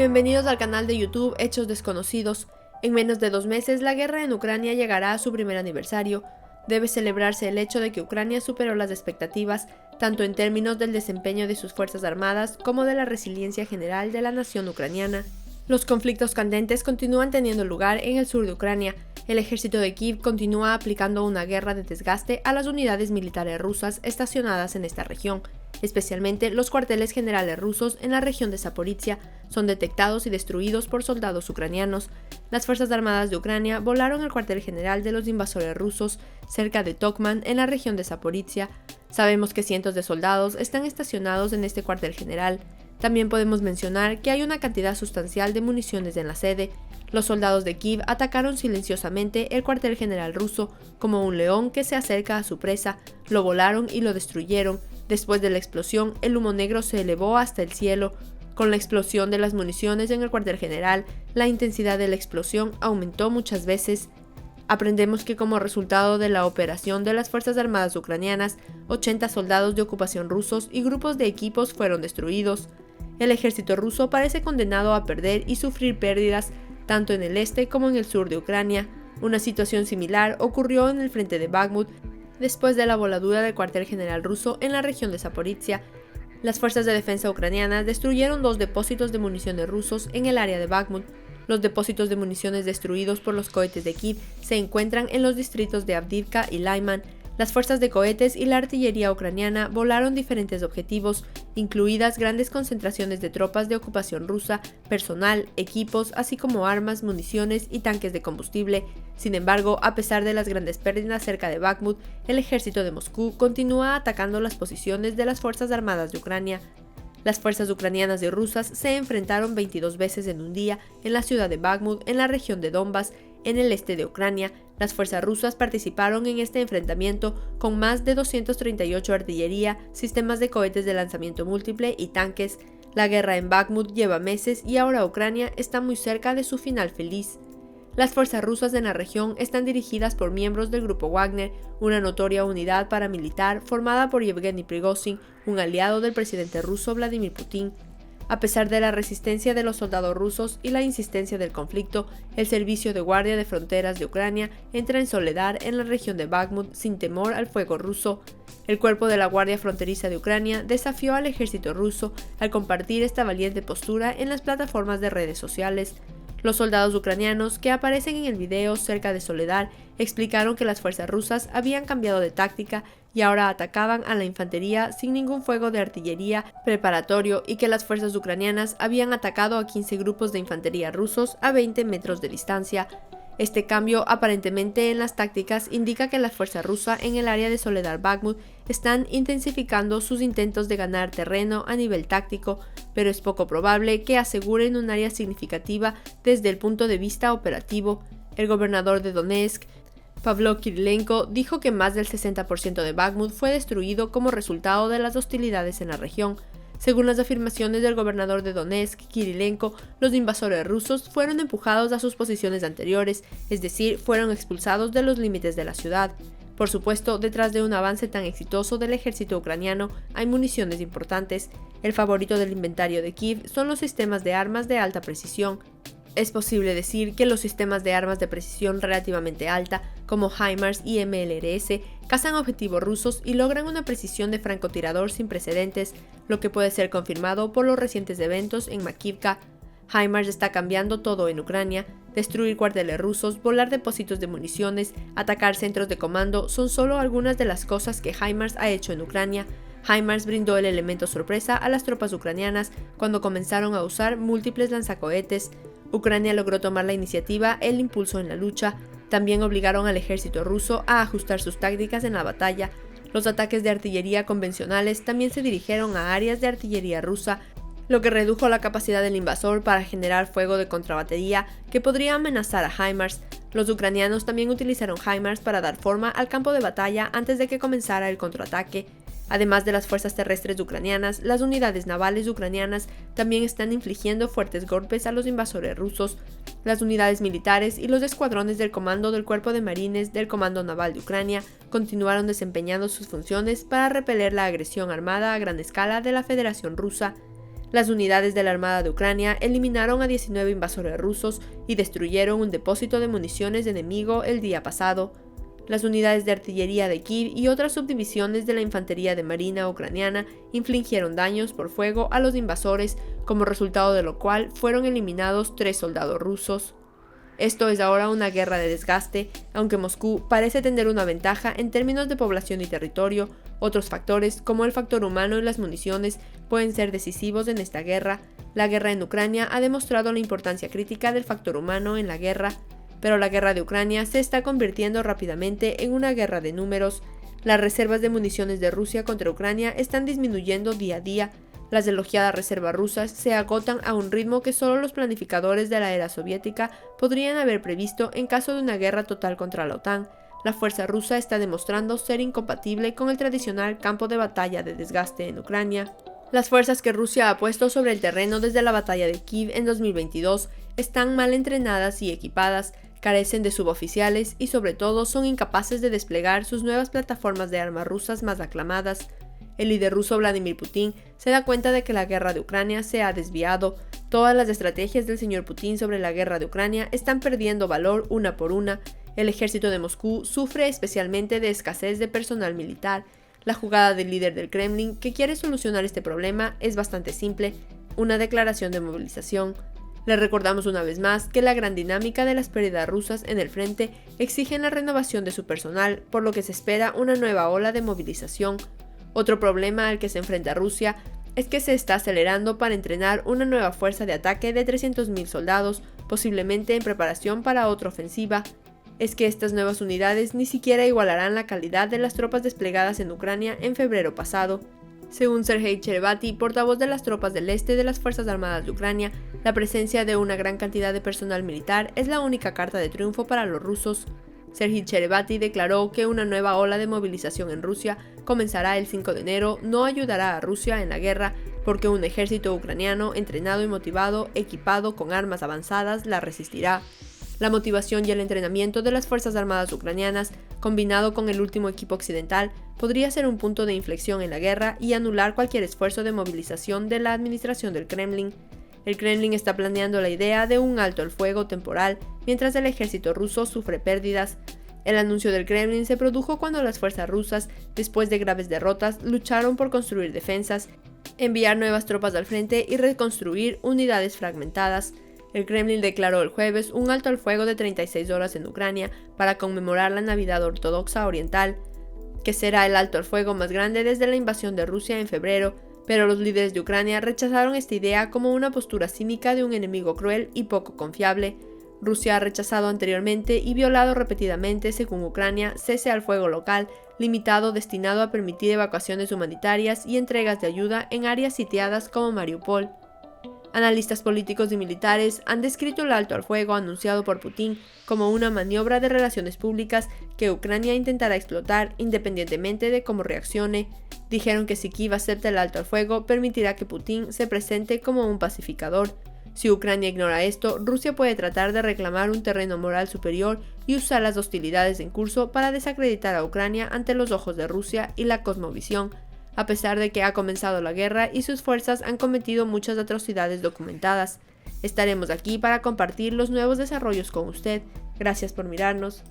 Bienvenidos al canal de YouTube Hechos Desconocidos. En menos de 2 meses, la guerra en Ucrania llegará a su primer aniversario. Debe celebrarse el hecho de que Ucrania superó las expectativas, tanto en términos del desempeño de sus fuerzas armadas como de la resiliencia general de la nación ucraniana. Los conflictos candentes continúan teniendo lugar en el sur de Ucrania. El ejército de Kiev continúa aplicando una guerra de desgaste a las unidades militares rusas estacionadas en esta región. Especialmente los cuarteles generales rusos en la región de Zaporizhia son detectados y destruidos por soldados ucranianos. Las Fuerzas Armadas de Ucrania volaron el cuartel general de los invasores rusos cerca de Tokman en la región de Zaporizhia. Sabemos que cientos de soldados están estacionados en este cuartel general. También podemos mencionar que hay una cantidad sustancial de municiones en la sede. Los soldados de Kiev atacaron silenciosamente el cuartel general ruso como un león que se acerca a su presa. Lo volaron y lo destruyeron. Después de la explosión, el humo negro se elevó hasta el cielo. Con la explosión de las municiones en el cuartel general, la intensidad de la explosión aumentó muchas veces. Aprendemos que como resultado de la operación de las Fuerzas Armadas ucranianas, 80 soldados de ocupación rusos y grupos de equipos fueron destruidos. El ejército ruso parece condenado a perder y sufrir pérdidas tanto en el este como en el sur de Ucrania. Una situación similar ocurrió en el frente de Bakhmut, después de la voladura del cuartel general ruso en la región de Zaporizhia. Las fuerzas de defensa ucranianas destruyeron 2 depósitos de municiones rusos en el área de Bakhmut. Los depósitos de municiones destruidos por los cohetes de Kiev se encuentran en los distritos de Avdiivka y Lyman. Las fuerzas de cohetes y la artillería ucraniana volaron diferentes objetivos, incluidas grandes concentraciones de tropas de ocupación rusa, personal, equipos, así como armas, municiones y tanques de combustible. Sin embargo, a pesar de las grandes pérdidas cerca de Bakhmut, el ejército de Moscú continúa atacando las posiciones de las Fuerzas Armadas de Ucrania. Las fuerzas ucranianas y rusas se enfrentaron 22 veces en un día en la ciudad de Bakhmut, en la región de Donbass, en el este de Ucrania. Las fuerzas rusas participaron en este enfrentamiento con más de 238 artillería, sistemas de cohetes de lanzamiento múltiple y tanques. La guerra en Bakhmut lleva meses y ahora Ucrania está muy cerca de su final feliz. Las fuerzas rusas en la región están dirigidas por miembros del grupo Wagner, una notoria unidad paramilitar formada por Yevgeny Prigozhin, un aliado del presidente ruso Vladimir Putin. A pesar de la resistencia de los soldados rusos y la insistencia del conflicto, el Servicio de Guardia de Fronteras de Ucrania entra en soledad en la región de Bakhmut sin temor al fuego ruso. El cuerpo de la Guardia Fronteriza de Ucrania desafió al ejército ruso al compartir esta valiente postura en las plataformas de redes sociales. Los soldados ucranianos que aparecen en el video cerca de Soledad explicaron que las fuerzas rusas habían cambiado de táctica y ahora atacaban a la infantería sin ningún fuego de artillería preparatorio y que las fuerzas ucranianas habían atacado a 15 grupos de infantería rusos a 20 metros de distancia. Este cambio aparentemente en las tácticas indica que las fuerzas rusas en el área de Soledar Bakhmut están intensificando sus intentos de ganar terreno a nivel táctico, pero es poco probable que aseguren un área significativa desde el punto de vista operativo. El gobernador de Donetsk, Pavlo Kirilenko, dijo que más del 60% de Bakhmut fue destruido como resultado de las hostilidades en la región. Según las afirmaciones del gobernador de Donetsk, Kirilenko, los invasores rusos fueron empujados a sus posiciones anteriores, es decir, fueron expulsados de los límites de la ciudad. Por supuesto, detrás de un avance tan exitoso del ejército ucraniano hay municiones importantes. El favorito del inventario de Kiev son los sistemas de armas de alta precisión. Es posible decir que los sistemas de armas de precisión relativamente alta, como HIMARS y MLRS, cazan objetivos rusos y logran una precisión de francotirador sin precedentes, lo que puede ser confirmado por los recientes eventos en Makivka. HIMARS está cambiando todo en Ucrania. Destruir cuarteles rusos, volar depósitos de municiones, atacar centros de comando son solo algunas de las cosas que HIMARS ha hecho en Ucrania. HIMARS brindó el elemento sorpresa a las tropas ucranianas cuando comenzaron a usar múltiples lanzacohetes. Ucrania logró tomar la iniciativa, el impulso en la lucha. También obligaron al ejército ruso a ajustar sus tácticas en la batalla. Los ataques de artillería convencionales también se dirigieron a áreas de artillería rusa, lo que redujo la capacidad del invasor para generar fuego de contrabatería que podría amenazar a HIMARS. Los ucranianos también utilizaron HIMARS para dar forma al campo de batalla antes de que comenzara el contraataque. Además de las fuerzas terrestres ucranianas, las unidades navales ucranianas también están infligiendo fuertes golpes a los invasores rusos. Las unidades militares y los escuadrones del Comando del Cuerpo de Marines del Comando Naval de Ucrania continuaron desempeñando sus funciones para repeler la agresión armada a gran escala de la Federación Rusa. Las unidades de la Armada de Ucrania eliminaron a 19 invasores rusos y destruyeron un depósito de municiones enemigo el día pasado. Las unidades de artillería de Kiev y otras subdivisiones de la infantería de marina ucraniana infligieron daños por fuego a los invasores, como resultado de lo cual fueron eliminados 3 soldados rusos. Esto es ahora una guerra de desgaste, aunque Moscú parece tener una ventaja en términos de población y territorio. Otros factores, como el factor humano y las municiones, pueden ser decisivos en esta guerra. La guerra en Ucrania ha demostrado la importancia crítica del factor humano en la guerra, pero la guerra de Ucrania se está convirtiendo rápidamente en una guerra de números. Las reservas de municiones de Rusia contra Ucrania están disminuyendo día a día. Las elogiadas reservas rusas se agotan a un ritmo que solo los planificadores de la era soviética podrían haber previsto en caso de una guerra total contra la OTAN. La fuerza rusa está demostrando ser incompatible con el tradicional campo de batalla de desgaste en Ucrania. Las fuerzas que Rusia ha puesto sobre el terreno desde la batalla de Kiev en 2022 están mal entrenadas y equipadas, carecen de suboficiales y sobre todo son incapaces de desplegar sus nuevas plataformas de armas rusas más aclamadas. El líder ruso Vladimir Putin se da cuenta de que la guerra de Ucrania se ha desviado. Todas las estrategias del señor Putin sobre la guerra de Ucrania están perdiendo valor una por una. El ejército de Moscú sufre especialmente de escasez de personal militar. La jugada del líder del Kremlin, que quiere solucionar este problema, es bastante simple: una declaración de movilización. Le recordamos una vez más que la gran dinámica de las pérdidas rusas en el frente exigen la renovación de su personal, por lo que se espera una nueva ola de movilización. Otro problema al que se enfrenta Rusia es que se está acelerando para entrenar una nueva fuerza de ataque de 300.000 soldados, posiblemente en preparación para otra ofensiva. Es que estas nuevas unidades ni siquiera igualarán la calidad de las tropas desplegadas en Ucrania en febrero pasado. Según Sergei Cherevati, portavoz de las tropas del este de las Fuerzas Armadas de Ucrania, la presencia de una gran cantidad de personal militar es la única carta de triunfo para los rusos. Sergei Cherevati declaró que una nueva ola de movilización en Rusia comenzará el 5 de enero, no ayudará a Rusia en la guerra porque un ejército ucraniano entrenado y motivado, equipado con armas avanzadas, la resistirá. La motivación y el entrenamiento de las Fuerzas Armadas ucranianas, combinado con el último equipo occidental, podría ser un punto de inflexión en la guerra y anular cualquier esfuerzo de movilización de la administración del Kremlin. El Kremlin está planeando la idea de un alto el fuego temporal mientras el ejército ruso sufre pérdidas. El anuncio del Kremlin se produjo cuando las fuerzas rusas, después de graves derrotas, lucharon por construir defensas, enviar nuevas tropas al frente y reconstruir unidades fragmentadas. El Kremlin declaró el jueves un alto al fuego de 36 horas en Ucrania para conmemorar la Navidad Ortodoxa Oriental, que será el alto al fuego más grande desde la invasión de Rusia en febrero, pero los líderes de Ucrania rechazaron esta idea como una postura cínica de un enemigo cruel y poco confiable. Rusia ha rechazado anteriormente y violado repetidamente, según Ucrania, cese al fuego local, limitado destinado a permitir evacuaciones humanitarias y entregas de ayuda en áreas sitiadas como Mariupol. Analistas políticos y militares han descrito el alto al fuego anunciado por Putin como una maniobra de relaciones públicas que Ucrania intentará explotar independientemente de cómo reaccione. Dijeron que si Kiev acepta el alto al fuego, permitirá que Putin se presente como un pacificador. Si Ucrania ignora esto, Rusia puede tratar de reclamar un terreno moral superior y usar las hostilidades en curso para desacreditar a Ucrania ante los ojos de Rusia y la cosmovisión, a pesar de que ha comenzado la guerra y sus fuerzas han cometido muchas atrocidades documentadas. Estaremos aquí para compartir los nuevos desarrollos con usted. Gracias por mirarnos.